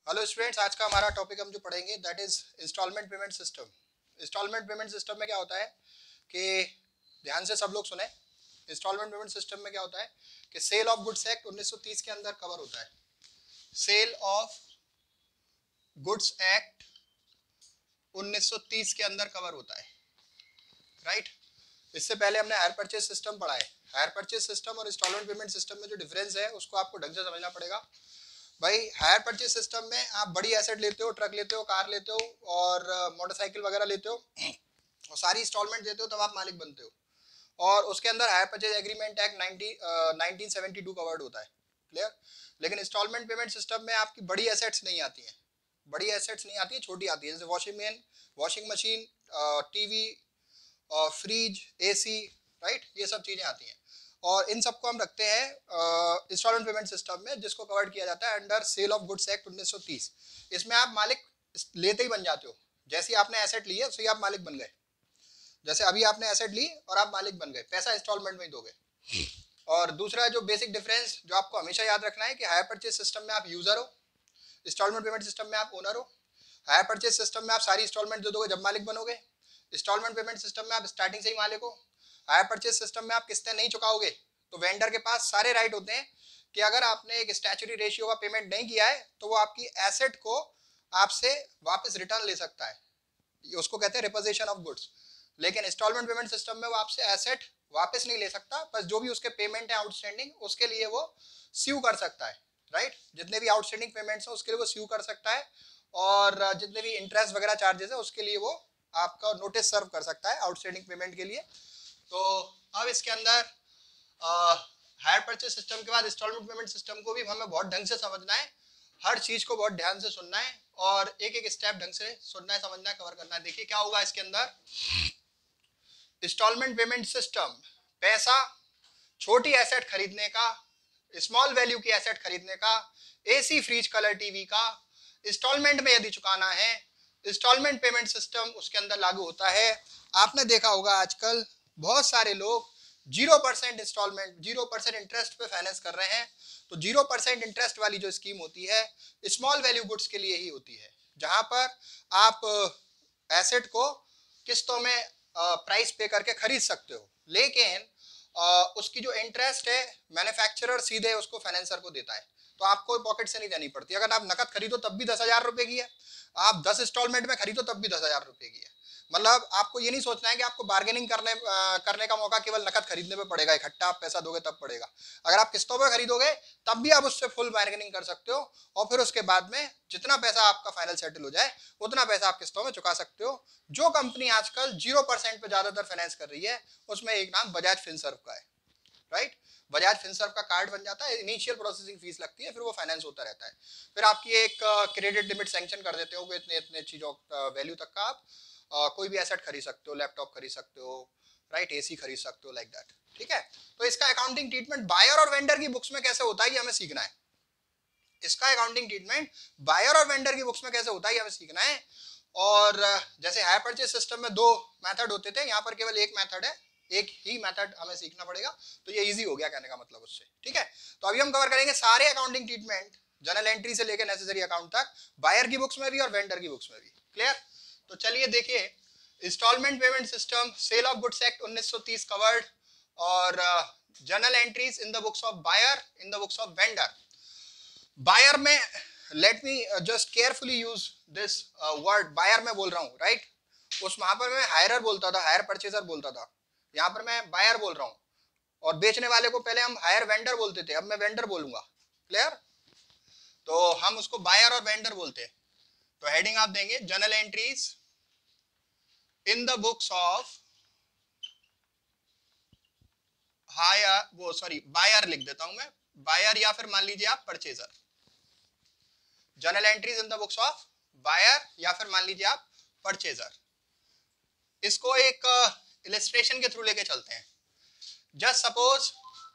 Hello students, आज का हमारा टॉपिक हम जो पढ़ेंगे that is instalment payment system. Instalment payment system में क्या होता है कि ध्यान से सब लोग सुने। इंस्टॉलमेंट पेमेंट सिस्टम में क्या होता है कि सेल ऑफ गुड्स एक्ट 1930 के अंदर कवर होता है। सेल ऑफ गुड्स एक्ट 1930 के अंदर कवर होता है, राइट। इससे पहले हमने हायर परचेज सिस्टम पढ़ा है। हायर परचेज सिस्टम और इंस्टॉलमेंट पेमेंट सिस्टम में जो डिफरेंस है उसको आपको ढंग से समझना पड़ेगा। भाई, हायर परचेज सिस्टम में आप बड़ी एसेट लेते हो, ट्रक लेते हो, कार लेते हो और मोटरसाइकिल वगैरह लेते हो और सारी इंस्टॉलमेंट देते हो, तब आप मालिक बनते हो। और उसके अंदर hire purchase agreement act 1972 covered होता है। क्लियर। लेकिन इंस्टॉलमेंट पेमेंट सिस्टम में आपकी बड़ी एसेट्स नहीं आती हैं। बड़ी एसेट्स नहीं आती है, छोटी आती है, जैसे washing machine, TV, fridge, AC, right, ये सब चीज़ें आती हैं। और इन सबको हम रखते हैं इंस्टॉलमेंट पेमेंट सिस्टम में, जिसको कवर किया जाता है under sale of goods act 1930। इसमें आप मालिक लेते ही बन जाते हो। जैसे ही आपने एसेट ली है उसे आप मालिक बन गए। जैसे अभी आपने एसेट ली और आप मालिक बन गए, पैसा इंस्टॉलमेंट में ही दोगे। और दूसरा जो बेसिक डिफरेंस जो आपको हमेशा याद रखना है कि हायर परचेज सिस्टम में आप यूजर हो, इंस्टॉलमेंट पेमेंट सिस्टम में आप ओनर हो। हायर परचेज सिस्टम में आप सारी इंस्टॉलमेंट दे दोगे जब मालिक बनोगे। इंस्टॉलमेंट पेमेंट सिस्टम में आप स्टार्टिंग से ही मालिक हो। हायर परचेज सिस्टम में आप किस्तें नहीं चुकाओगे तो वेंडर के पास सारे राइट होते हैं कि अगर आपने एक स्टैच्यूटरी रेशियो का पेमेंट नहीं किया है तो वो आपकी एसेट को आपसे वापस रिटर्न ले सकता है। उसको कहते हैं रिपोजिशन ऑफ गुड्स। लेकिन इंस्टॉलमेंट पेमेंट सिस्टम में वो आपसे एसेट वापस नहीं ले सकता, बस जो भी उसके पेमेंट है आउटस्टैंडिंग उसके लिए वो स्यू कर सकता है, राइट। जितने भी आउटस्टैंडिंग पेमेंट्स हैं उसके लिए वो स्यू कर सकता है। और जितने भी इंटरेस्ट वगैरह चार्जेस है उसके लिए वो आपका नोटिस सर्व कर सकता है आउटस्टैंडिंग पेमेंट के लिए। तो अब इसके अंदर हायर परचेज सिस्टम के बाद इंस्टॉलमेंट पेमेंट सिस्टम को भी हमें बहुत ढंग से समझना है। हर चीज को बहुत ध्यान से सुनना है और एक एक स्टेप ढंग से सुनना है, समझना है, कवर करना है। देखिए क्या होगा इसके अंदर। इंस्टॉलमेंट पेमेंट सिस्टम, पैसा छोटी एसेट खरीदने का, स्मॉल वैल्यू की एसेट खरीदने का, एसी, फ्रिज, कलर टीवी का इंस्टॉलमेंट में यदि चुकाना है, इंस्टॉलमेंट पेमेंट सिस्टम उसके अंदर लागू होता है। आपने देखा होगा आजकल बहुत सारे लोग 0% इंस्टॉलमेंट, 0% इंटरेस्ट पे फाइनेंस कर रहे हैं। तो 0% इंटरेस्ट वाली जो स्कीम होती है स्मॉल वैल्यू गुड्स के लिए ही होती है, जहां पर आप एसेट को किस्तों में प्राइस पे करके खरीद सकते हो। लेकिन उसकी जो इंटरेस्ट है मैन्युफैक्चरर सीधे उसको फाइनेंसर को देता है, तो आपको पॉकेट से नहीं देनी पड़ती। अगर आप नकद खरीदो तब भी 10,000 रुपए की है, आप 10 इंस्टॉलमेंट में खरीदो तब भी 10,000 रुपए की है। मतलब आपको ये नहीं सोचना है कि आपको बार्गेनिंग करने का मौका केवल नकद खरीदने पे पड़ेगा, इकट्ठा आप पैसा दोगे तब पड़ेगा। अगर आप किस्तों में खरीदोगे तब भी आप उससे फुल बार्गेनिंग कर सकते हो और फिर उसके बाद में जितना पैसा आपका फाइनल सेटल हो जाए उतना पैसा आप किस्तों में चुका सकते हो। जो कंपनी आजकल 0% पे ज्यादातर फाइनेंस कर रही है उसमें एक नाम बजाज फिनसर्व का है, राइट। बजाज फिनसर्व का कार्ड बन जाता है, इनिशियल प्रोसेसिंग फीस लगती है, फिर वो फाइनेंस होता रहता है। फिर आपकी एक क्रेडिट लिमिट सैंक्शन कर देते हो, इतने इतने चीजों वैल्यू तक का आप कोई भी एसेट खरीद सकते हो, लैपटॉप खरीद सकते हो, राइट, एसी खरीद सकते हो, लाइक दैट। ठीक है। तो इसका अकाउंटिंग ट्रीटमेंट बायर और वेंडर की बुक्स में कैसे होता है ये हमें सीखना है। इसका अकाउंटिंग ट्रीटमेंट बायर और वेंडर की बुक्स में कैसे होता है ये हमें सीखना है। और जैसे हायर परचेज सिस्टम में दो मेथड होते थे, यहाँ पर केवल एक मेथड है, एक ही मेथड हमें सीखना पड़ेगा। तो ये इजी हो गया कहने का मतलब उससे। ठीक है। तो अभी हम कवर करेंगे सारे अकाउंटिंग ट्रीटमेंट, जनरल एंट्री से लेकर नेसेसरी अकाउंट तक, बायर की बुक्स में भी और वेंडर की बुक्स में भी। क्लियर। तो चलिए देखिए, instalment payment system, sale of goods act 1930 covered, और journal entries in the books of buyer, in the books of vendor. Buyer में, let me just carefully use this word, buyer में बोल रहा हूँ, राइट। उस वहां पर मैं हायरर बोलता था, हायर परचेजर बोलता था, यहाँ पर मैं बायर बोल रहा हूँ। और बेचने वाले को पहले हम हायर वेंडर बोलते थे, अब मैं वेंडर बोलूंगा। क्लियर। तो हम उसको बायर और वेंडर बोलते हैं। तो हेडिंग आप देंगे journal entries in the books of hirer, वो सॉरी बायर लिख देता हूं मैं, बायर या फिर मान लीजिए आप purchaser. Journal entries in the books of buyer या फिर मान लीजिए आप परचेजर। इसको एक इलस्ट्रेशन के थ्रू लेके चलते हैं। जस्ट सपोज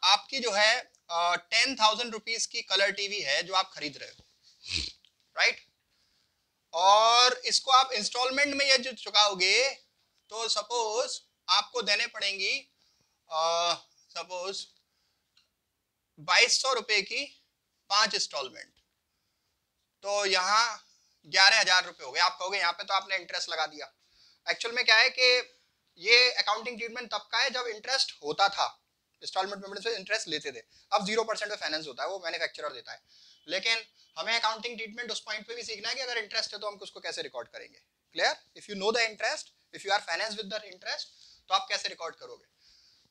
आपकी जो है 10,000 रुपीज की कलर टीवी है जो आप खरीद रहे हो, राइट। और इसको आप इंस्टॉलमेंट में ये जो चुकाओगे तो सपोज आपको देने पड़ेंगी सपोज 2,200 रुपए की 5 इंस्टॉलमेंट। तो यहाँ 11,000 रुपये हो गए। आप कहोगे यहाँ पे तो आपने इंटरेस्ट लगा दिया। एक्चुअल में क्या है कि ये अकाउंटिंग ट्रीटमेंट तब का है जब इंटरेस्ट होता था, इंस्टॉलमेंट पेमेंट से इंटरेस्ट लेते थे। अब 0% पे फाइनेंस होता है, वो मैन्युफैक्चरर देता है। लेकिन हमें अकाउंटिंग ट्रीटमेंट उस पॉइंट पे भी सीखना है कि अगर इंटरेस्ट है तो हम उसको कैसे रिकॉर्ड करेंगे। Clear? If you know the interest, if you are finance with the interest, तो आप कैसे रिकॉर्ड करोगे।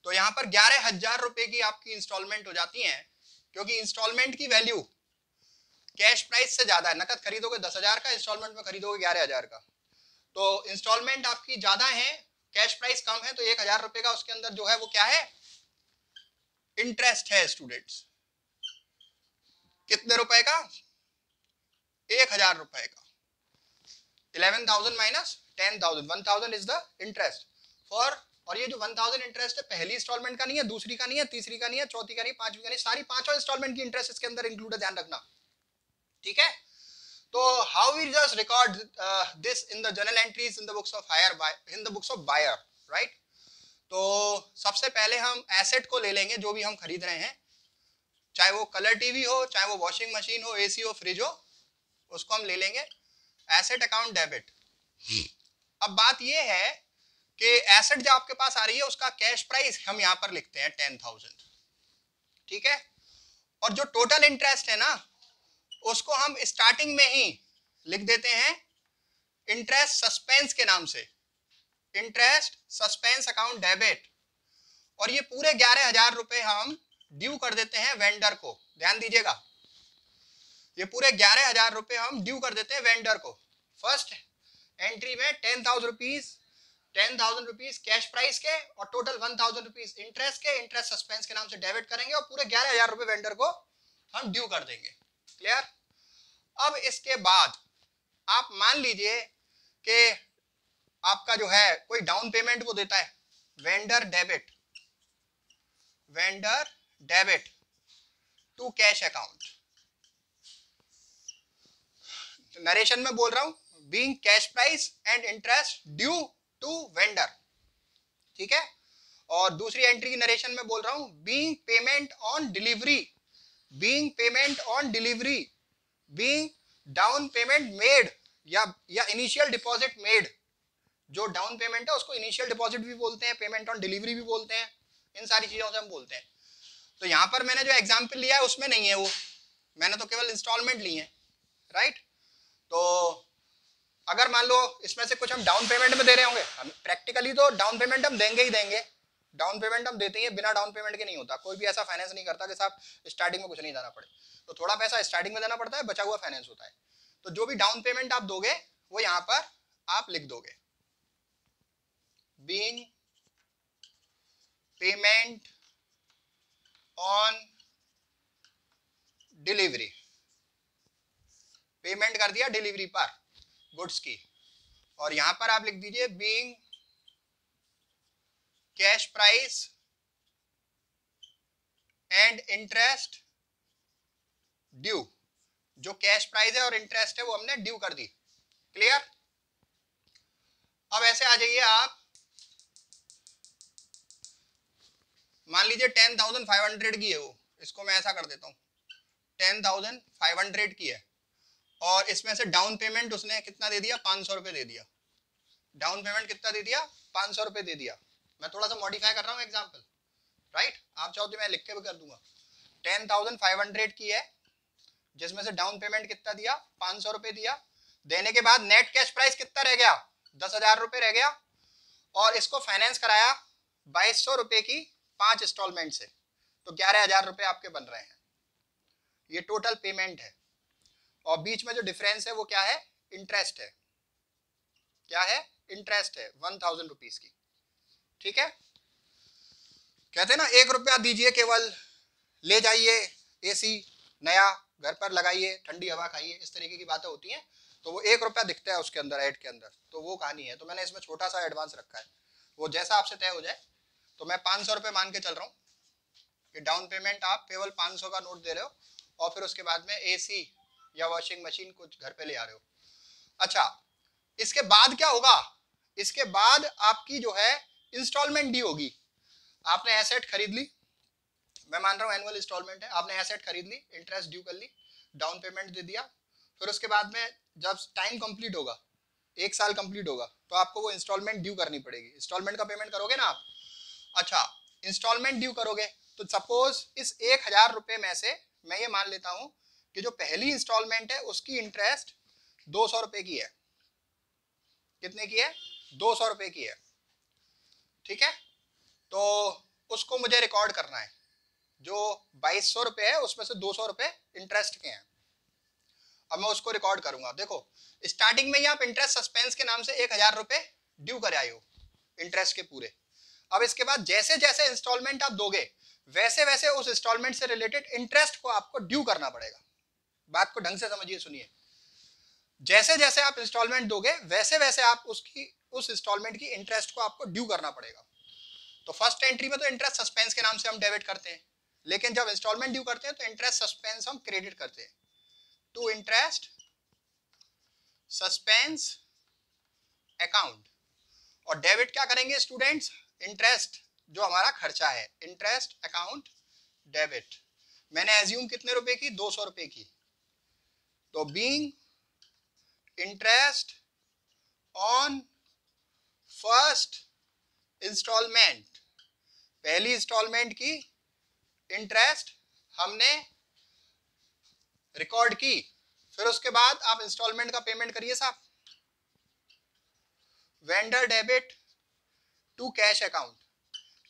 तो यहाँ पर 11,000 रुपए की आपकी इंस्टॉलमेंट हो जाती है, क्योंकि इंस्टॉलमेंट की वैल्यू कैश प्राइस से ज्यादा है। नकद खरीदोगे 10,000 का, इंस्टॉलमेंट में खरीदोगे 11,000 का। तो इंस्टॉलमेंट आपकी ज्यादा है, कैश प्राइस कम है, तो 1,000 रुपए का उसके अंदर जो है वो क्या है, इंटरेस्ट है स्टूडेंट्स। कितने रुपए का? 1,000 रुपए का। 11,000 minus 10,000, 1,000 is the interest for. और ये जो 1,000 इंटरेस्ट है पहली इंस्टॉलमेंट का नहीं है, दूसरी का नहीं है, तीसरी का नहीं है, चौथी का नहीं, पांचवी का नहीं, सारी पांचों इंस्टॉलमेंट की इंटरेस्ट इसके अंदर इंक्लूड है, ध्यान रखना। ठीक है? तो how we just record this in the journal entries in the books of hirer, in the books of buyer, right. तो सबसे पहले हम एसेट को ले लेंगे जो भी हम खरीद रहे हैं, चाहे वो कलर टीवी हो, चाहे वो वॉशिंग मशीन हो, एसी हो, फ्रिज हो, उसको हम ले लेंगे एसेट अकाउंट डेबिट। अब बात ये है कि एसेट जो आपके पास आ रही है उसका कैश प्राइस हम यहां पर लिखते हैं 10,000, ठीक है। और जो टोटल इंटरेस्ट है ना, उसको हम स्टार्टिंग में ही लिख देते हैं इंटरेस्ट सस्पेंस के नाम से, इंटरेस्ट सस्पेंस अकाउंट डेबिट। और ये पूरे 11,000 रुपए हम ड्यू कर देते हैं वेंडर को। ध्यान दीजिएगा, ये पूरे 11,000 रुपए हम ड्यू कर देते हैं वेंडर को। फर्स्ट एंट्री में 10,000 रुपीज कैश प्राइस के और टोटल 1,000 रुपीज इंटरेस्ट के, इंटरेस्ट सस्पेंस के नाम से डेबिट करेंगे और पूरे 11,000 रुपए वेंडर को हम ड्यू कर देंगे। क्लियर? अब इसके बाद आप मान लीजिए कि आपका जो है कोई डाउन पेमेंट वो देता है, vendor debit to cash account. Narration में बोल रहा हूं, being cash price and interest due to vendor, ठीक है। और दूसरी एंट्री की नरेशन में बोल रहा हूं, being payment on delivery, being down payment made या इनिशियल डिपॉजिट मेड। जो डाउन पेमेंट है उसको इनिशियल डिपॉजिट भी बोलते हैं, पेमेंट ऑन डिलीवरी भी बोलते हैं, इन सारी चीजों से हम बोलते हैं। तो यहां पर मैंने जो एग्जांपल लिया है उसमें नहीं है वो, मैंने तो केवल इंस्टॉलमेंट ली है, राइट। तो अगर मान लो इसमें से कुछ हम डाउन पेमेंट में दे रहे होंगे, हम प्रैक्टिकली तो डाउन पेमेंट हम देंगे ही देंगे, डाउन पेमेंट हम देते ही, बिना डाउन पेमेंट के नहीं होता। कोई भी ऐसा फाइनेंस नहीं करता कि साहब स्टार्टिंग में कुछ नहीं देना पड़े। तो थोड़ा पैसा स्टार्टिंग में देना पड़ता है, बचा हुआ फाइनेंस होता है। तो जो भी डाउन पेमेंट आप दोगे वो यहाँ पर आप लिख दोगे, being payment on delivery, payment कर दिया डिलीवरी पर गुड्स की। और यहां पर आप लिख दीजिए being cash price and interest due. जो कैश प्राइस है और इंटरेस्ट है वो हमने ड्यू कर दी। क्लियर? अब ऐसे आ जाइए आप, मान लीजिए 10,500 की है वो, इसको मैं ऐसा कर देता हूं 10,500 की है, और इसमें से डाउन पेमेंट उसने कितना दे दिया, 500 रुपए दे दिया। डाउन पेमेंट कितना दे दिया, 500 रुपए दे दिया। मैं थोड़ा सा मॉडिफाई कर रहा हूं एग्जांपल, राइट। आप चाहो तो मैं लिख के भी कर दूंगा। 10,500 की है, जिसमें से डाउन पेमेंट कितना दिया, 500 रुपए दिया। देने के बाद नेट कैश प्राइस कितना रह गया, 10,000 रुपए रह गया। और इसको फाइनेंस कराया 2,200 रुपए की 5 इंस्टॉलमेंट से, तो 11,000 रुपए आपके बन रहे हैं। ये टोटल पेमेंट है। और बीच में जो डिफरेंस है वो क्या है, इंटरेस्ट है। क्या है, इंटरेस्ट है 1,000 रुपीज की, ठीक है। कहते हैं ना 1 रुपया दीजिए केवल, ले जाइए एसी नया घर पर लगाइए, ठंडी हवा खाइए, इस तरीके की बातें होती हैं। तो वो 1 रुपया दिखता है उसके अंदर, ऐड के अंदर, तो वो कहानी है। तो मैंने इसमें छोटा सा एडवांस रखा है, वो जैसा आपसे तय हो जाए। तो मैं 500 रुपये मान के चल रहा हूँ कि डाउन पेमेंट आप केवल 500 का नोट दे रहे हो, और फिर उसके बाद में एसी या वॉशिंग मशीन कुछ घर पे ले आ रहे हो। अच्छा, इसके बाद क्या होगा, इसके बाद आपकी जो है इंस्टॉलमेंट डी होगी। आपने एसेट खरीद ली, मैं मान रहा हूं एनुअल इंस्टॉलमेंट है, आपने एसेट खरीद ली, इंटरेस्ट ड्यू कर ली, डाउन पेमेंट दे दिया, फिर उसके बाद में जब टाइम कंप्लीट होगा, 1 साल कंप्लीट होगा, तो आपको वो इंस्टॉलमेंट ड्यू करनी पड़ेगी। इंस्टॉलमेंट का पेमेंट करोगे ना आप। अच्छा, इंस्टॉलमेंट ड्यू करोगे तो सपोज इस 1,000 रुपये में से मैं ये मान लेता हूं कि जो पहली इंस्टॉलमेंट है उसकी इंटरेस्ट 200 रुपये की है। कितने की है? 200 रुपये की है। ठीक है, तो उसको मुझे रिकॉर्ड करना है। जो 2200 रुपये है उसमें से 200 रुपये इंटरेस्ट के हैं। अब मैं उसको रिकॉर्ड करूंगा। देखो, स्टार्टिंग में ही आप इंटरेस्ट सस्पेंस के नाम से 1,000 रुपये ड्यू कर आए हो, इंटरेस्ट के पूरे। अब इसके बाद जैसे जैसे इंस्टॉलमेंट आप दोगे वैसे वैसे उस इंस्टॉलमेंट से रिलेटेड इंटरेस्ट को आपको ड्यू करना पड़ेगा। बात को ढंग से समझिए, सुनिए। जैसे जैसे आप इंस्टॉलमेंट दोगे वैसे वैसे आप उस इंस्टॉलमेंट की इंटरेस्ट को आपको ड्यू करना पड़ेगा। तो फर्स्ट एंट्री में तो इंटरेस्ट सस्पेंस के नाम से हम डेबिट करते हैं, लेकिन जब इंस्टॉलमेंट ड्यू करते हैं तो इंटरेस्ट सस्पेंस हम क्रेडिट करते हैं टू इंटरेस्ट सस्पेंस अकाउंट। और डेबिट क्या करेंगे स्टूडेंट्स? इंटरेस्ट जो हमारा खर्चा है, इंटरेस्ट अकाउंट डेबिट। मैंने एज्यूम कितने रुपए की? 200 रुपये की। तो being interest on first instalment, पहली इंस्टॉलमेंट की इंटरेस्ट हमने रिकॉर्ड की। फिर उसके बाद आप इंस्टॉलमेंट का पेमेंट करिए साहब। Vendor debit to cash account.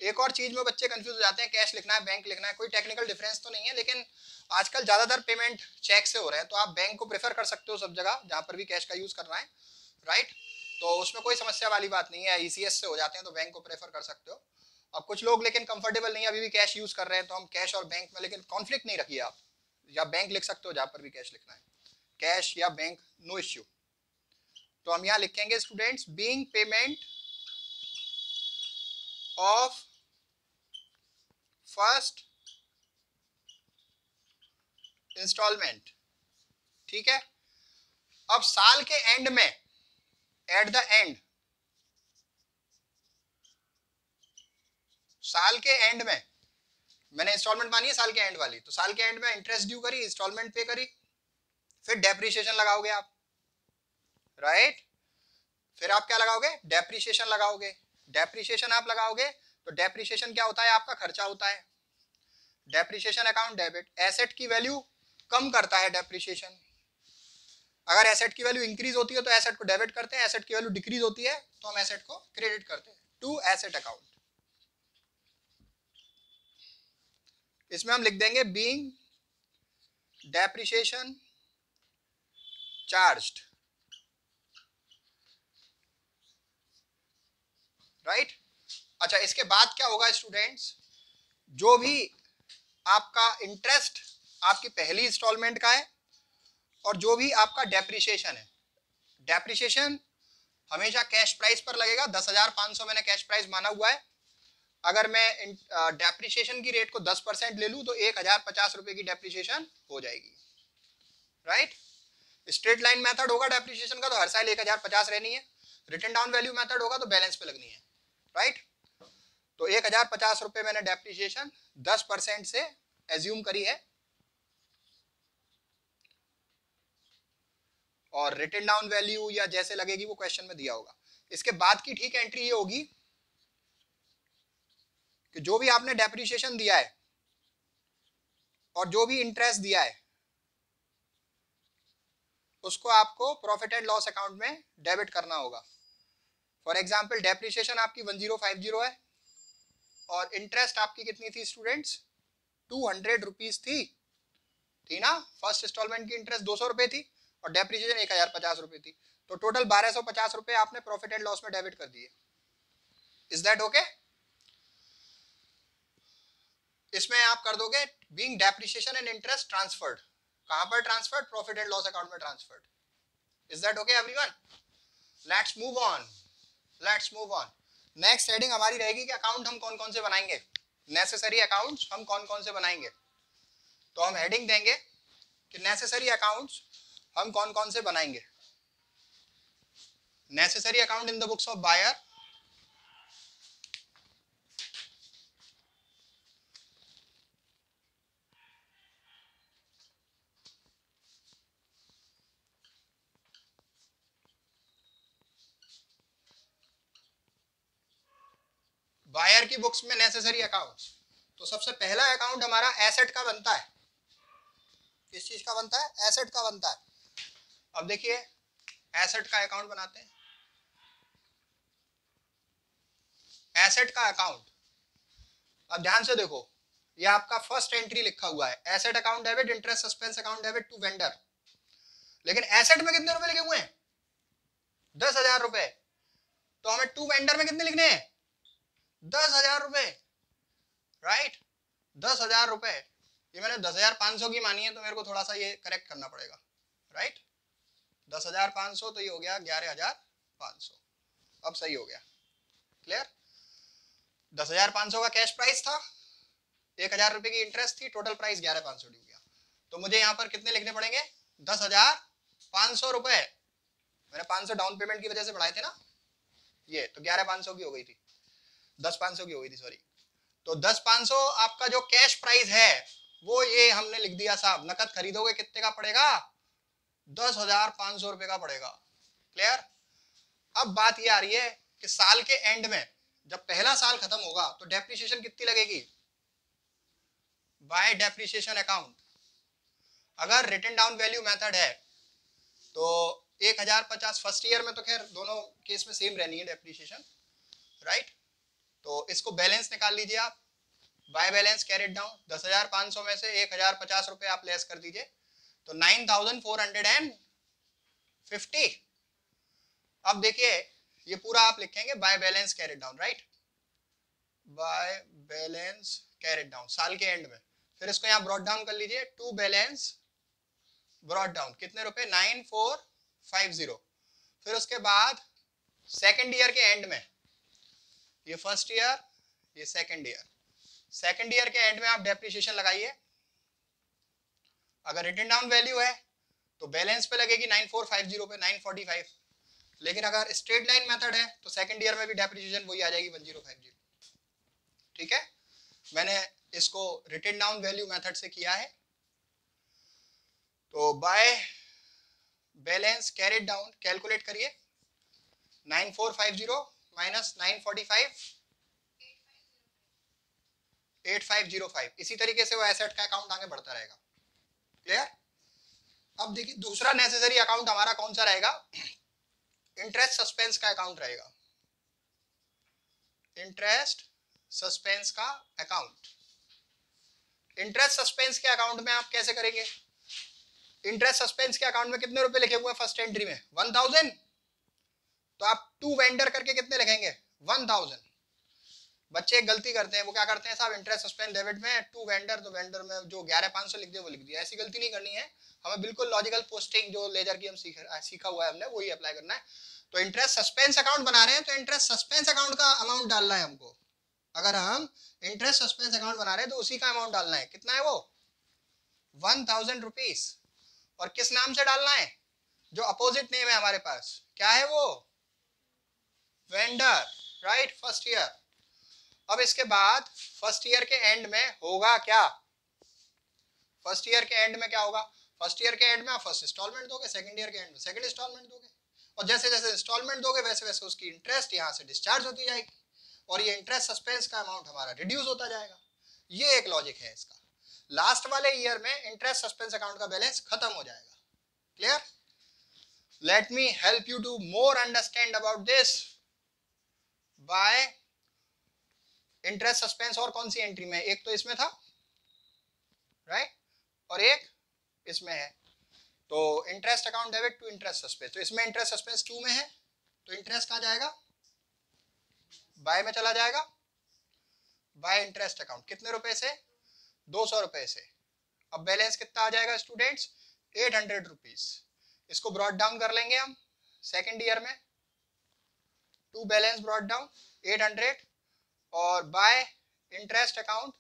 एक और चीज में बच्चे कंफ्यूज हो जाते हैं, कैश लिखना है बैंक लिखना है, कोई टेक्निकल डिफरेंस तो नहीं है, लेकिन आजकल ज्यादातर पेमेंट चेक से हो रहे हैं, तो आप बैंक को प्रेफर कर सकते हो सब जगह जहां पर भी कैश का यूज करना है, राइट। तो उसमें कोई समस्या वाली बात नहीं है, ईसीएस से हो जाते हैं तो बैंक को प्रेफर कर सकते हो। अब कुछ लोग लेकिन कंफर्टेबल नहीं है, अभी भी कैश यूज कर रहे हैं, तो हम कैश और बैंक में लेकिन कॉन्फ्लिक्ट नहीं रखिए आप, या बैंक लिख सकते हो जहां पर भी कैश लिखना है, कैश या बैंक नो इश्यू। तो हम यहाँ लिखेंगे students, being payment of first instalment. ठीक है, अब साल के एंड में, एट द एंड, साल के एंड में मैंने इंस्टॉलमेंट मानी है साल के एंड वाली, तो साल के एंड में इंटरेस्ट ड्यू करी, इंस्टॉलमेंट पे करी, फिर डेप्रिसिएशन लगाओगे आप, राइट। फिर आप क्या लगाओगे? डेप्रिसिएशन लगाओगे। डेप्रिसिएशन आप लगाओगे तो डेप्रिसिएशन क्या होता है? आपका खर्चा होता है। डेप्रिसिएशन अकाउंट डेबिट, एसेट की वैल्यू कम करता है डेप्रिसिएशन। अगर एसेट की वैल्यू इंक्रीज होती है तो एसेट को डेबिट करते हैं, एसेट की वैल्यू डिक्रीज होती है तो हम एसेट को क्रेडिट करते हैं टू एसेट अकाउंट। इसमें हम लिख देंगे बीइंग डेप्रिसिएशन चार्ज्ड, राइट। अच्छा, इसके बाद क्या होगा स्टूडेंट्स? जो भी आपका इंटरेस्ट आपकी पहली इंस्टॉलमेंट का है और जो भी आपका डेप्रिसिएशन है, डेप्रिसिएशन हमेशा कैश प्राइस पर लगेगा। 10,500 मैंने कैश प्राइस माना हुआ है। अगर मैं डेप्रिसिएशन की रेट को 10% ले लूं तो 1,050 रुपये की डेप्रिसिएशन हो जाएगी, राइट। स्ट्रेट लाइन मेथड होगा डेप्रिसिएशन का तो हर साल 1,050 रहनी है। रिटन डाउन वैल्यू मेथड होगा तो बैलेंस पे लगनी है, राइट। तो 1,050 रुपये मैंने डेप्रिसिएशन 10% से एज्यूम करी है, और रिटन डाउन वैल्यू या जैसे लगेगी वो क्वेश्चन में दिया होगा। इसके बाद की ठीक एंट्री ये होगी कि जो भी आपने डेप्रिसिएशन दिया है और जो भी इंटरेस्ट दिया है उसको आपको प्रॉफिट एंड लॉस अकाउंट में डेबिट करना होगा। फॉर एग्जांपल डेप्रिसिएशन आपकी 1050 है और इंटरेस्ट आपकी कितनी थी स्टूडेंट्स? 200 रुपीज थी ना। फर्स्ट इंस्टॉलमेंट की इंटरेस्ट 200 रुपए थी और डेप्रिसिएशन 1,050 रुपए थी, तो टोटल 1,250 रुपए आपने प्रॉफिट एंड लॉस में डेबिट कर दिए। Is that okay? इसमें आप कर दोगे being depreciation and interest transferred. कहां पर transferred? Profit and loss account में transferred. Is that okay everyone? Let's move on, let's move on. Next heading हमारी रहेगी कि अकाउंट हम कौन कौन से बनाएंगे, नेसेसरी अकाउंट्स हम कौन कौन से बनाएंगे। तो हम हेडिंग देंगे कि नेसेसरी अकाउंट्स हम कौन कौन से बनाएंगे। Necessary account in the books of buyer, buyer की बुक्स में नेसेसरी अकाउंट्स, तो सबसे पहला अकाउंट हमारा एसेट का बनता है। किस चीज का बनता है? एसेट का बनता है। अब देखिए एसेट का अकाउंट बनाते हैं। एसेट का अकाउंट, अब ध्यान से देखो, ये आपका फर्स्ट एंट्री लिखा हुआ है, asset account debit, interest suspense account debit to vendor. लेकिन एसेट में कितने रुपए लिखे हुए हैं? 10,000 रुपए। तो हमें टू वेंडर में कितने लिखने हैं? 10,000 रुपए, राइट। 10,000 रुपए, ये मैंने 10,500 की मानी है, तो मेरे को थोड़ा सा ये करेक्ट करना पड़ेगा, राइट। 10,500 तो ये हो गया 11,500। अब सही हो गया, क्लियर। 10,500 का कैश प्राइस था, 1,000 रुपए की इंटरेस्ट थी, टोटल प्राइस 11,500 हो गया। तो मुझे यहाँ पर कितने लिखने पड़ेंगे? 10,500 रुपए। मैंने 500 डाउन पेमेंट की वजह से बढ़ाए थे ना, ये तो 11,500 की हो गई थी, 10,500 की हो गई थी, सॉरी। तो 10,500 आपका जो कैश प्राइस है वो ये हमने लिख दिया साहब। नकद खरीदोगे कितने का पड़ेगा? 10,500 रुपए का पड़ेगा, क्लियर। अब बात ये आ रही है कि साल के एंड में जब पहला साल खत्म होगा तो डेप्रिसिएशन कितनी लगेगी? Bye depreciation account. अगर रिटन डाउन वैल्यू मेथड है तो 1,050 फर्स्ट ईयर में, तो खैर दोनों केस में सेम रहनी है डेप्रिसिएशन, राइट। तो इसको बैलेंस निकाल लीजिए आप, बाय बैलेंस कैरिड डाउन। 10,500 में से 1,050 रुपए आप लेस कर दीजिए, तो 9,450। अब देखिए ये पूरा आप लिखेंगे by balance carried down, right, by balance carried down साल के एंड में। फिर इसको यहाँ ब्रॉट डाउन कर लीजिए, टू बैलेंस ब्रॉट डाउन कितने रुपए? 9,450। फिर उसके बाद सेकेंड ईयर के एंड में, ये फर्स्ट ईयर, ये सेकेंड ईयर, सेकेंड ईयर के एंड में आप डेप्रिसिएशन लगाइए। अगर रिटन डाउन वैल्यू है तो बैलेंस पे लगेगी 9,450 पे 945। लेकिन अगर स्ट्रेट लाइन मेथड है तो सेकेंड ईयर में भी डेप्रिसिएशन वही आ जाएगी 1050, ठीक है। मैंने इसको रिटन डाउन वैल्यू मेथड से किया है। तो by balance carried down calculate करिए, 9,450 माइनस 945, 8,505। इसी तरीके से वो एसेट का अकाउंट आगे बढ़ता रहेगा, क्लियर। अब देखिए दूसरा नेसेसरी अकाउंट हमारा कौन सा रहेगा? इंटरेस्ट सस्पेंस का अकाउंट रहेगा। इंटरेस्ट सस्पेंस का अकाउंट। इंटरेस्ट सस्पेंस के अकाउंट में आप कैसे करेंगे? इंटरेस्ट सस्पेंस के अकाउंट में कितने रुपए लिखे हुए हैं फर्स्ट एंट्री में? 1,000। तो आप टू वेंडर करके कितने लिखेंगे? 1,000। बच्चे एक गलती करते हैं, वो क्या करते हैं साहब, इंटरेस्ट सस्पेंस डेबिट में टू वेंडर, तो वेंडर में जो 11,500 लिख दिया वो लिख दिया। ऐसी गलती नहीं करनी है, हमें बिल्कुल लॉजिकल पोस्टिंग जो लेजर की हम सीखा हुआ है हमने, वही अप्लाई करना है। तो इंटरेस्ट सस्पेंस अकाउंट बना रहे हैं तो इंटरेस्ट सस्पेंस अकाउंट का अमाउंट डालना है हमको। अगर हम इंटरेस्ट सस्पेंस अकाउंट बना रहे हैं तो उसी का अमाउंट डालना है। कितना है वो? 1,000 रुपीज। और किस नाम से डालना है? जो अपोजिट नेम है हमारे पास, क्या है वो? Vendor, right, first year. अब इसके बाद फर्स्ट ईयर के एंड में होगा क्या? फर्स्ट ईयर के एंड में क्या होगा? फर्स्ट ईयर के एंड में आप फर्स्ट इंस्टॉलमेंट दोगे, सेकंड ईयर के एंड में सेकंड इंस्टॉलमेंट दोगे, और जैसे जैसे इंस्टॉलमेंट दोगे वैसे वैसे उसकी इंटरेस्ट यहाँ से डिस्चार्ज होती जाएगी, और ये इंटरेस्ट सस्पेंस का अमाउंट हमारा रिड्यूस होता जाएगा। ये एक लॉजिक है इसका। लास्ट वाले ईयर में इंटरेस्ट सस्पेंस अकाउंट का बैलेंस खत्म हो जाएगा, clear. Let me help you to more understand about this by interest suspense. और कौन सी एंट्री में? एक तो इसमें था, राइट, और एक इसमें है। तो interest account debit to interest suspense, तो इसमें इंटरेस्ट सस्पेंस 2 में है, तो इंटरेस्ट कहाँ जाएगा? बाय में चला जाएगा। बाय इंटरेस्ट अकाउंट कितने रुपए से? 200 रुपए से। अब बैलेंस कितना आ जाएगा स्टूडेंट्स? 800 रुपीज। इसको ब्रॉट डाउन कर लेंगे हम सेकेंड ईयर में, टू बैलेंस ब्रॉट डाउन 800, और बाय इंटरेस्ट अकाउंट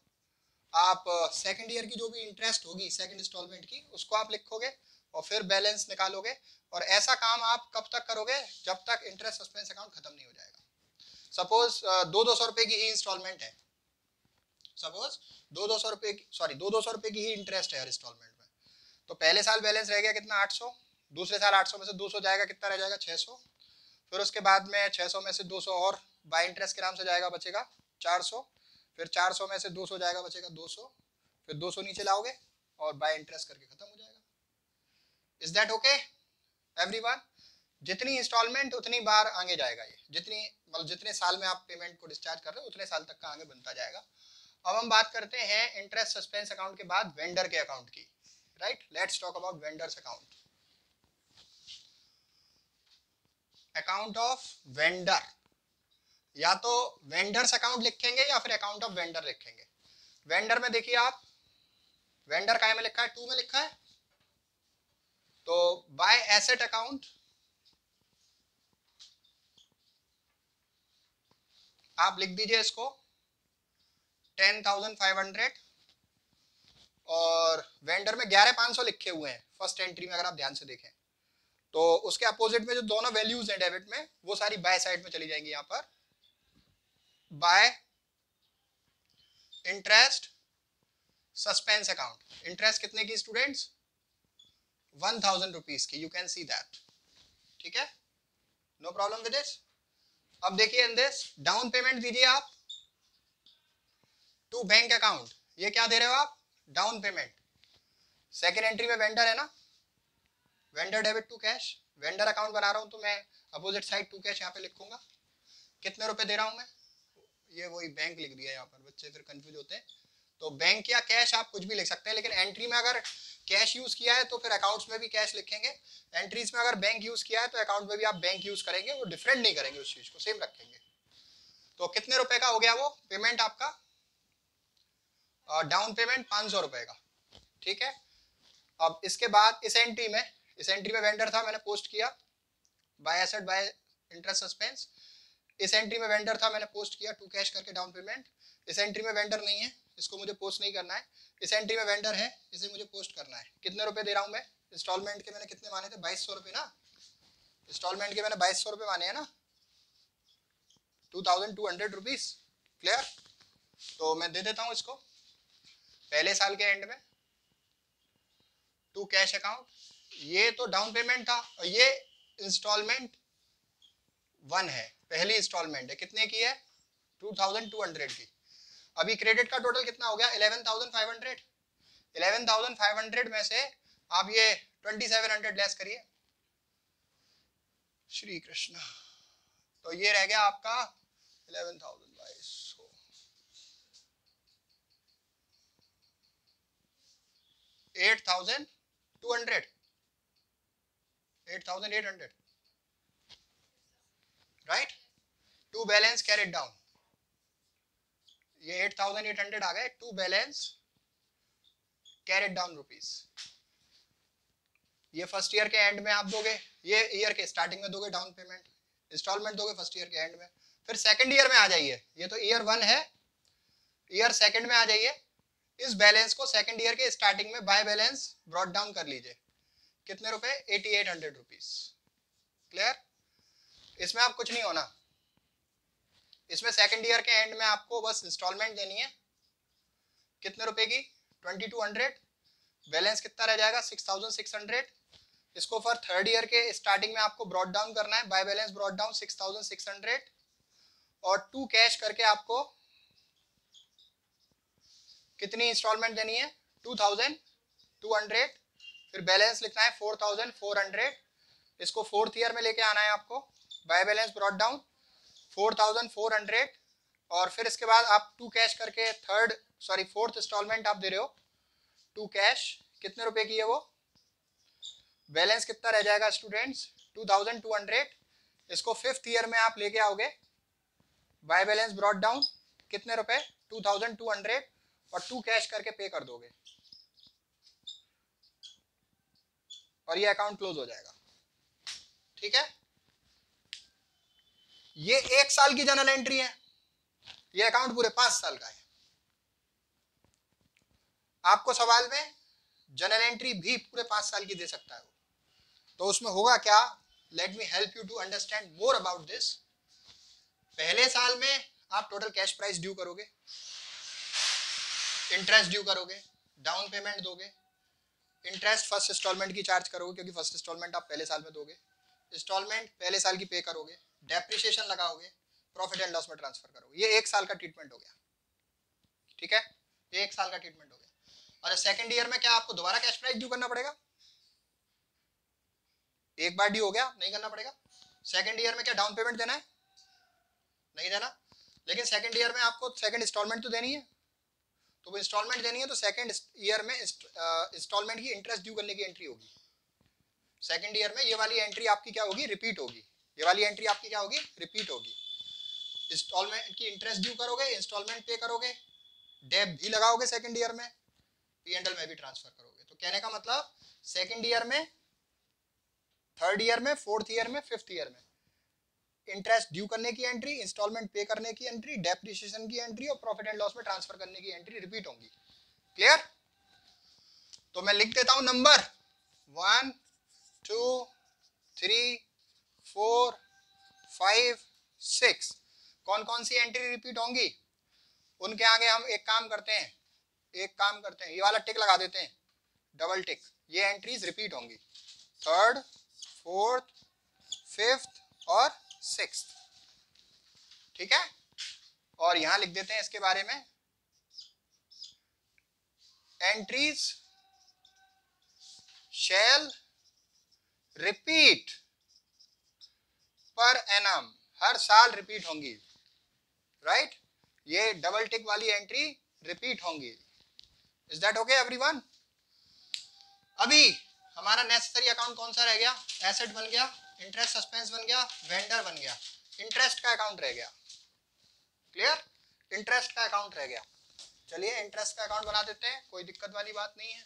आप सेकेंड ईयर की जो भी इंटरेस्ट होगी सेकेंड इंस्टॉलमेंट की उसको आप लिखोगे और फिर बैलेंस निकालोगे। और ऐसा काम आप कब तक करोगे? जब तक इंटरेस्ट सस्पेंस अकाउंट खत्म नहीं हो जाएगा। सपोज 200 रुपए की ही इंस्टॉलमेंट है, सपोज 200 रुपए की, सॉरी 200 रुपए की ही इंटरेस्ट है हर इंस्टॉलमेंट में। तो पहले साल बैलेंस रह गया कितना? 800। दूसरे साल 800 में से 200 जाएगा, कितना रह जाएगा? 600। फिर उसके बाद में 600 में से 200 और बाय इंटरेस्ट के नाम से जाएगा, बचेगा 400, फिर 400 में से 200 जाएगा, बचेगा 200, फिर 200 नीचे लाओगे और बाय इंटरेस्ट करके खत्म हो जाएगा। Is that okay everyone? जितनी इंस्टॉलमेंट उतनी बार आगे जाएगा ये, जितनी मतलब जितने साल में आप पेमेंट को डिस्चार्ज कर रहे हो उतने साल तक का आगे बनता जाएगा। अब हम बात करते हैं इंटरेस्ट सस्पेंस अकाउंट के बाद वेंडर के अकाउंट की, right? Let's talk about vendors account. Account of vendor, या तो वेंडर्स अकाउंट लिखेंगे या फिर अकाउंट ऑफ वेंडर लिखेंगे। वेंडर में देखिए आप, वेंडर काय में लिखा है? 2 में लिखा है, तो बाय एसेट अकाउंट आप लिख दीजिए इसको 10,500 और वेंडर में 11,500 लिखे हुए हैं फर्स्ट एंट्री में, अगर आप ध्यान से देखें तो उसके अपोजिट में जो दोनों वैल्यूज हैं डेबिट में वो सारी बाय साइड में चली जाएंगी। यहां पर bye interest suspense account, interest कितने की स्टूडेंट्स? 1,000 रुपीज की, यू कैन सी दैट, ठीक है, नो प्रॉब्लम विद दिस। अब देखिए इन दिस डाउन पेमेंट दीजिए आप टू बैंक अकाउंट, ये क्या दे रहे हो आप? Down payment. सेकेंड एंट्री में वेंडर है ना, vendor debit to cash, vendor account बना रहा हूं तो मैं अपोजिट साइड टू कैश यहाँ पे लिखूंगा। कितने रुपए दे रहा हूं मैं? ये वही बैंक लिख दिया यहाँ पर, बच्चे फिर कंफ्यूज होते हैं। तो बैंक या कैश आप कुछ भी लिख सकते हैं, लेकिन एंट्री में अगर कैश यूज किया है तो फिर अकाउंट्स में भी कैश लिखेंगे, एंट्रीज में अगर बैंक यूज किया है तो अकाउंट में भी आप बैंक यूज करेंगे, वो डिफरेंट नहीं करेंगे, उस चीज को सेम रखेंगे। तो कितने रुपए का हो गया वो पेमेंट आपका? डाउन पेमेंट 500 रुपए का, ठीक है। अब इसके बाद इस एंट्री में वेंडर था, मैंने पोस्ट किया bye asset bye interest suspense. इस एंट्री में वेंडर था, मैंने पोस्ट किया टू कैश करके डाउन पेमेंट। इस एंट्री में वेंडर नहीं है, इसको मुझे पोस्ट नहीं करना है। इस एंट्री में वेंडर है, इसे मुझे पोस्ट करना है। कितने रुपए दे रहा हूं मैं? इंस्टॉलमेंट के मैंने कितने माने थे? 2200 रुपए ना, इंस्टॉलमेंट के मैंने 2200 रुपए माने हैं ना, 2,200 रुपीज, क्लियर? तो मैं दे देता हूं इसको पहले साल के एंड में टू कैश अकाउंट। ये तो डाउन पेमेंट था और ये इंस्टॉलमेंट 1 है, पहली इंस्टॉलमेंट है, कितने की है? 2,200 की। अभी क्रेडिट का टोटल कितना हो गया? 11,500। 11,500 में से आप ये 2,700 लेस करिए, श्री कृष्ण, तो ये रह गया आपका 11,000 by 100, 8,200, 8,800, right? To balance carried down, ये 8,800 आ गए, to balance carried down rupees. ये फर्स्ट ईयर के एंड में आप दोगे, ये ईयर के स्टार्टिंग में दोगे डाउन पेमेंट, इंस्टॉलमेंट दोगे फर्स्ट ईयर के एंड में। फिर सेकंड ईयर में आ जाइए, ये तो ईयर 1 है, ईयर सेकंड में आ जाइए, इस बैलेंस को सेकंड ईयर के स्टार्टिंग में बाय बैलेंस ब्रॉट डाउन कर लीजिए। कितने रुपए? 8,800 रुपीस, क्लियर? इसमें आप कुछ नहीं होना, इसमें सेकंड ईयर के एंड में आपको बस इंस्टॉलमेंट देनी है। कितने रुपए की? 2,200। बैलेंस कितना रह जाएगा? 6,600। इसको फॉर थर्ड ईयर के स्टार्टिंग में आपको ब्रॉट डाउन करना है, बाय बैलेंस ब्रॉट डाउन 6,600 और टू कैश करके आपको कितनी इंस्टॉलमेंट देनी है? 2,200। फिर बैलेंस लिखना है 4,400। इसको फोर्थ ईयर में लेके आना है आपको, बाय बैलेंस ब्रॉट डाउन 4,400 और फिर इसके बाद आप टू कैश करके फोर्थ इंस्टॉलमेंट आप दे रहे हो टू कैश। कितने रुपए की है वो? बैलेंस कितना रह जाएगा स्टूडेंट्स? 2,200। इसको फिफ्थ ईयर में आप लेके आओगे, बाय बैलेंस ब्रॉट डाउन कितने रुपए? 2,200 और टू कैश करके पे कर दोगे और ये अकाउंट क्लोज हो जाएगा, ठीक है? ये 1 साल की जर्नल एंट्री है, ये अकाउंट पूरे 5 साल का है। आपको सवाल में जर्नल एंट्री भी पूरे 5 साल की दे सकता है वो, तो उसमें होगा क्या? Let me help you to understand more about this. पहले साल में आप टोटल कैश प्राइस ड्यू करोगे, इंटरेस्ट ड्यू करोगे, डाउन पेमेंट दोगे, इंटरेस्ट फर्स्ट इंस्टॉलमेंट की चार्ज करोगे क्योंकि फर्स्ट इंस्टॉलमेंट आप पहले साल में दोगे, इंस्टॉलमेंट पहले साल की पे करोगे, डेप्रिसिएशन लगाओगे, प्रॉफिट एंड लॉस में ट्रांसफर करोगे। ये 1 साल का ट्रीटमेंट हो गया, ठीक है, ये 1 साल का ट्रीटमेंट हो गया। और सेकंड ईयर में क्या आपको दोबारा कैश प्राइस ड्यू करना पड़ेगा? एक बार ड्यू हो गया, नहीं करना पड़ेगा। सेकंड ईयर में क्या डाउन पेमेंट देना है? नहीं देना। लेकिन सेकंड ईयर में आपको सेकंड इंस्टॉलमेंट तो देनी है, तो वो इंस्टॉलमेंट देनी है तो सेकंड ईयर में इंस्टॉलमेंट की इंटरेस्ट ड्यू करने की एंट्री होगी। सेकंड ईयर में ये वाली एंट्री आपकी क्या होगी? रिपीट होगी। ये वाली एंट्री आपकी क्या होगी? रिपीट होगी। इंस्टॉलमेंट की इंटरेस्ट ड्यू करोगे, इंस्टॉलमेंट पे करोगे, डेट भी लगाओगे सेकंड ईयर में, P&L में भी ट्रांसफर करोगे। तो कहने का मतलब सेकंड ईयर में, थर्ड ईयर में, फोर्थ ईयर में, फिफ्थ ईयर में इंटरेस्ट ड्यू करने की एंट्री, इंस्टॉलमेंट पे करने की एंट्री, डेप्रिसिएशन की एंट्री और प्रॉफिट एंड लॉस में ट्रांसफर करने की एंट्री रिपीट होंगी। क्लियर? तो मैं लिख देता हूं नंबर 1 2 3 4 5 6। कौन कौन सी एंट्री रिपीट होंगी? उनके आगे हम एक काम करते हैं, ये वाला टिक लगा देते हैं, डबल टिक। ये एंट्रीज रिपीट होंगी, थर्ड, फोर्थ, फिफ्थ और सिक्स्थ, ठीक है। और यहां लिख देते हैं इसके बारे में, एंट्रीज शैल रिपीट पर एनम, हर साल रिपीट होंगी, राइट। ये डबल टिक वाली एंट्री रिपीट होंगी। Is that okay everyone? अभी हमारा नेसेसरी अकाउंट कौन सा रह गया? एसेट बन गया, इंटरेस्ट सस्पेंस बन गया, वेंडर बन गया, इंटरेस्ट का अकाउंट रह गया। क्लियर? इंटरेस्ट का अकाउंट रह गया। चलिए इंटरेस्ट का अकाउंट बना देते हैं, कोई दिक्कत वाली बात नहीं है।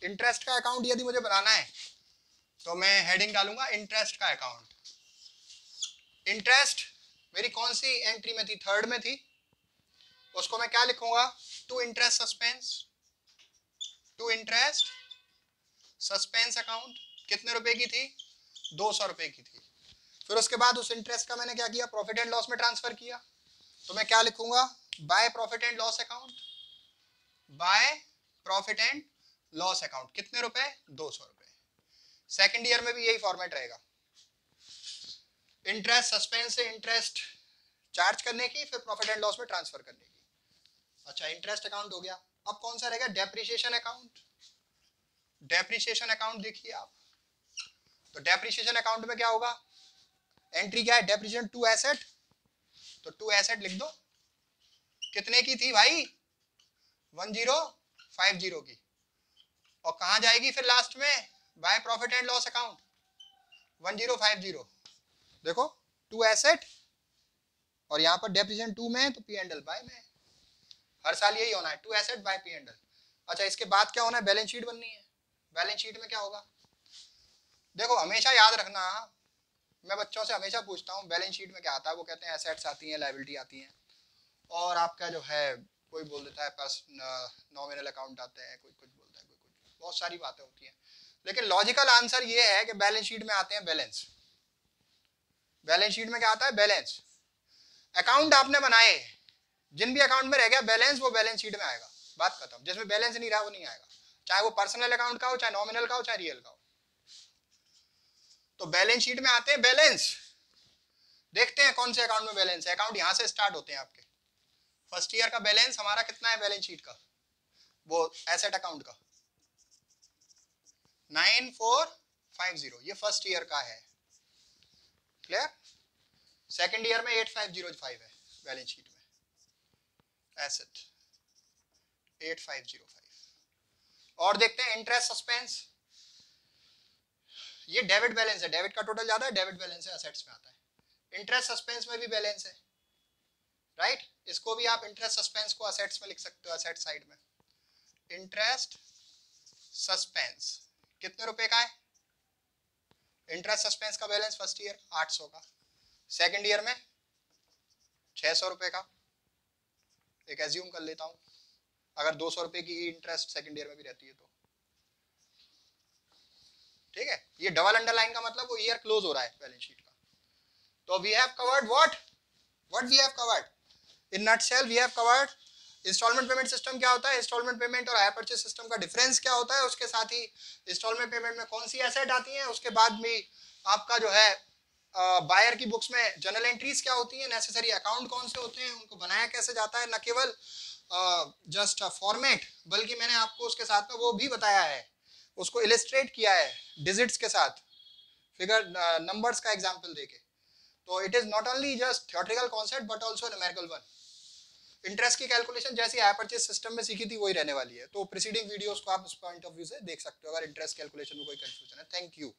इंटरेस्ट का अकाउंट यदि मुझे बनाना है तो मैं हेडिंग डालूंगा इंटरेस्ट का अकाउंट। इंटरेस्ट मेरी कौन सी एंट्री में थी? थर्ड में थी। उसको मैं क्या लिखूंगा? To interest suspense, to interest suspense account. कितने रुपए की थी? 200 रुपए की थी। फिर उसके बाद उस इंटरेस्ट का मैंने क्या किया? प्रॉफिट एंड लॉस में ट्रांसफर किया। तो मैं क्या लिखूंगा? By profit and loss account, by profit and loss account. कितने रुपए? 200 रुपए। सेकेंड ईयर में भी यही फॉर्मेट रहेगा, इंटरेस्ट सस्पेंस से इंटरेस्ट चार्ज करने की, फिर प्रॉफिट एंड लॉस में ट्रांसफर करने की। अच्छा, इंटरेस्ट अकाउंट हो गया। अब कौन सा रहेगा? Depreciation account. डेप्रिसिएशन अकाउंट देखिए आप, तो डेप्रिसिएशन अकाउंट में क्या होगा? एंट्री क्या है? डेप्रिसिएशन टू एसेट, तो टू एसेट लिख दो। कितने की थी भाई? 1050 की। और कहां जाएगी फिर लास्ट में? By profit and loss account 1050। देखो, टू एसेट और यहां पर डेप्रिसिएशन टू में, तो P&L बाय में। हर साल यही होना है, टू एसेट बाय P&L। अच्छा, इसके बाद क्या होना है? बैलेंस शीट बननी है। बैलेंस शीट में क्या होगा? देखो, हमेशा याद रखना, मैं बच्चों से हमेशा पूछता हूँ बैलेंस शीट में क्या आता है। वो कहते हैं एसेट्स आती हैं, लायबिलिटी आती हैं, और आपका जो है कोई बोल देता है पास नॉमिनल अकाउंट आते हैं, कोई कुछ बोलता है, कोई कुछ, बहुत सारी बातें होती हैं। लेकिन लॉजिकल आंसर ये है कि बैलेंस शीट में आते हैं बैलेंस। बैलेंस शीट में क्या आता है? बैलेंस। अकाउंट आपने बनाए, जिन भी अकाउंट में रह गया बैलेंस, वो बैलेंस शीट में आएगा, बात खत्म। जिसमें बैलेंस नहीं रहा वो नहीं आएगा, चाहे वो पर्सनल अकाउंट का हो, चाहे नॉमिनल का हो, चाहे रियल का हो। तो बैलेंस शीट में आते हैं बैलेंस। देखते हैं कौन से अकाउंट में बैलेंस है। अकाउंट यहां से स्टार्ट होते हैं आपके। फर्स्ट ईयर का बैलेंस हमारा कितना है बैलेंस शीट का? वो एसेट अकाउंट का 9450, ये फर्स्ट ईयर का है। क्लियर? सेकंड ईयर में 8505 है बैलेंस शीट में, एसेट 8505। और देखते हैं इंटरेस्ट सस्पेंस, ये डेबिट बैलेंस है, डेबिट का टोटल ज्यादा है, डेबिट बैलेंस है, असेट्स में आता है। इंटरेस्ट सस्पेंस में भी बैलेंस है, राइट। इसको भी आप इंटरेस्ट सस्पेंस को असेट्स में लिख सकते हो, असेट साइड में। इंटरेस्ट सस्पेंस कितने रुपए का है? इंटरेस्ट सस्पेंस का बैलेंस फर्स्ट ईयर 800 का, सेकंड ईयर में 600 रुपए का। एक एज्यूम कर लेता हूं, अगर 200 रुपए की इंटरेस्ट सेकंड ईयर में भी रहती है तो, ठीक है। ये डबल अंडरलाइन का मतलब वो ईयर क्लोज हो रहा है बैलेंस शीट का। तो we have covered what we have covered in nutshell. We have covered installment payment system क्या होता है, इंस्टॉलमेंट पेमेंट और हायर परचेज सिस्टम का डिफरेंस क्या होता है, उसके साथ ही इंस्टॉलमेंट पेमेंट में कौन सी एसेट आती है, उसके बाद में आपका जो है बायर की बुक्स में जर्नल एंट्रीज क्या होती है, नेसेसरी अकाउंट कौन से होते हैं, उनको बनाया कैसे जाता है, न केवल जस्ट फॉर्मेट बल्कि मैंने आपको उसके साथ में वो भी बताया है, उसको इलिस्ट्रेट किया है डिजिट्स के साथ, फिगर नंबर्स का एग्जांपल देके। तो it is not only just theoretical concept but also numerical one. Interest की कैलकुलेशन जैसी हायर परचेज सिस्टम में सीखी थी वही रहने वाली है, तो प्रीसीडिंग वीडियोस को आप इस पॉइंट ऑफ व्यू से देख सकते हो अगर इंटरेस्ट कैलकुलेशन में कोई कंफ्यूजन है। Thank you.